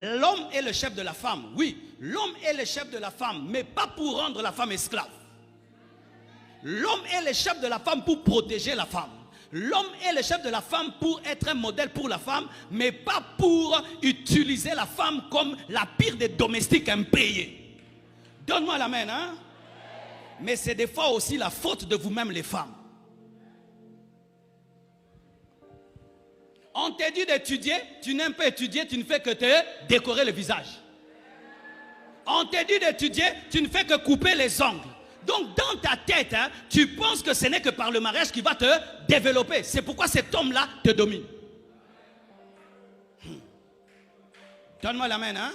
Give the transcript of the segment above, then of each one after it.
L'homme est le chef de la femme. Oui, l'homme est le chef de la femme, mais pas pour rendre la femme esclave. L'homme est le chef de la femme pour protéger la femme. L'homme est le chef de la femme pour être un modèle pour la femme, mais pas pour utiliser la femme comme la pire des domestiques impayés. Donne-moi l'amen, hein? Mais c'est des fois aussi la faute de vous-même les femmes. On t'a dit d'étudier, tu n'aimes pas étudier, tu ne fais que te décorer le visage. On t'a dit d'étudier, tu ne fais que couper les ongles. Donc dans ta tête, hein, tu penses que ce n'est que par le mariage qui va te développer. C'est pourquoi cet homme-là te domine. Donne-moi l'amen, hein?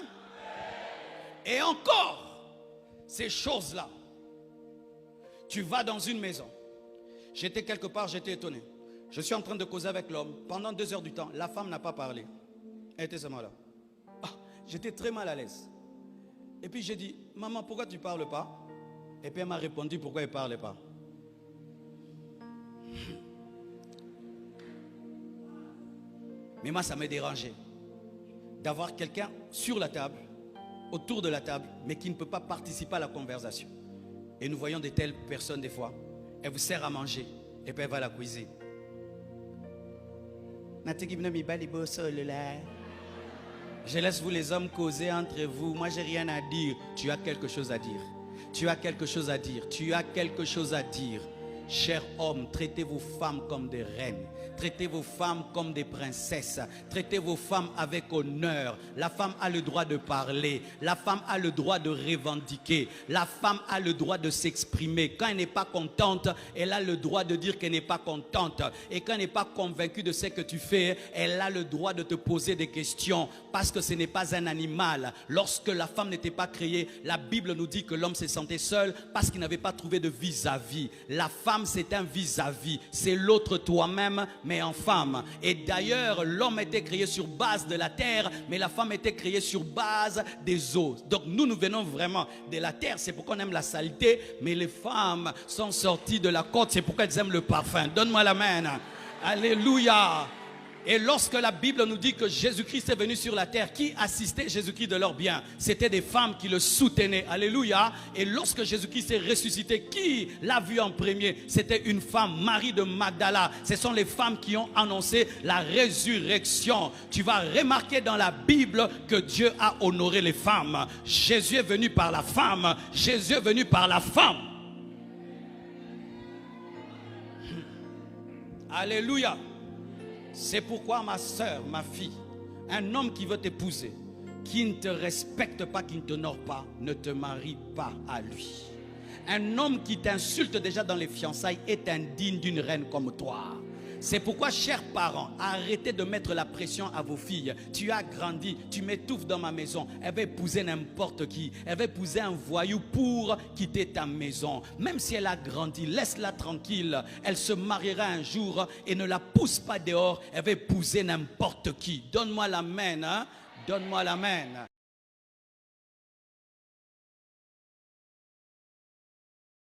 Et encore, ces choses-là, tu vas dans une maison. J'étais quelque part, j'étais étonné. Je suis en train de causer avec l'homme. Pendant 2 heures du temps, la femme n'a pas parlé. Elle était seulement là. Ah, j'étais très mal à l'aise. Et puis j'ai dit, maman, pourquoi tu ne parles pas? Et puis elle m'a répondu, pourquoi elle ne parlait pas? Mais moi, ça me dérangeait d'avoir quelqu'un sur la table, autour de la table, mais qui ne peut pas participer à la conversation. Et nous voyons de telles personnes des fois. Elle vous sert à manger, et puis elle va à la cuisine. Je laisse vous les hommes causer entre vous. Moi, j'ai rien à dire. Tu as quelque chose à dire. Tu as quelque chose à dire. Tu as quelque chose à dire. Chers hommes, traitez vos femmes comme des reines. Traitez vos femmes comme des princesses. Traitez vos femmes avec honneur. La femme a le droit de parler. La femme a le droit de revendiquer. La femme a le droit de s'exprimer. Quand elle n'est pas contente, elle a le droit de dire qu'elle n'est pas contente. Et quand elle n'est pas convaincue de ce que tu fais, elle a le droit de te poser des questions. Parce que ce n'est pas un animal. Lorsque la femme n'était pas créée, la Bible nous dit que l'homme se sentait seul parce qu'il n'avait pas trouvé de vis-à-vis. La femme, c'est un vis-à-vis. C'est l'autre toi-même, mais en femme. Et d'ailleurs, l'homme était créé sur base de la terre, mais la femme était créée sur base des eaux. Donc nous venons vraiment de la terre, c'est pourquoi on aime la saleté, mais les femmes sont sorties de la côte, c'est pourquoi elles aiment le parfum. Donne-moi la main. Alléluia. Et lorsque la Bible nous dit que Jésus-Christ est venu sur la terre, qui assistait Jésus-Christ de leur bien? C'était des femmes qui le soutenaient. Alléluia. Et lorsque Jésus-Christ est ressuscité, qui l'a vu en premier? C'était une femme, Marie de Magdala. Ce sont les femmes qui ont annoncé la résurrection. Tu vas remarquer dans la Bible que Dieu a honoré les femmes. Jésus est venu par la femme. Jésus est venu par la femme. Alléluia. C'est pourquoi ma soeur, ma fille, un homme qui veut t'épouser, qui ne te respecte pas, qui ne t'honore pas, ne te marie pas à lui. Un homme qui t'insulte déjà dans les fiançailles est indigne d'une reine comme toi. C'est pourquoi, chers parents, arrêtez de mettre la pression à vos filles. Tu as grandi, tu m'étouffes dans ma maison. Elle va épouser n'importe qui. Elle va épouser un voyou pour quitter ta maison. Même si elle a grandi, laisse-la tranquille. Elle se mariera un jour et ne la pousse pas dehors. Elle va épouser n'importe qui. Donne-moi la main, hein? Donne-moi la main.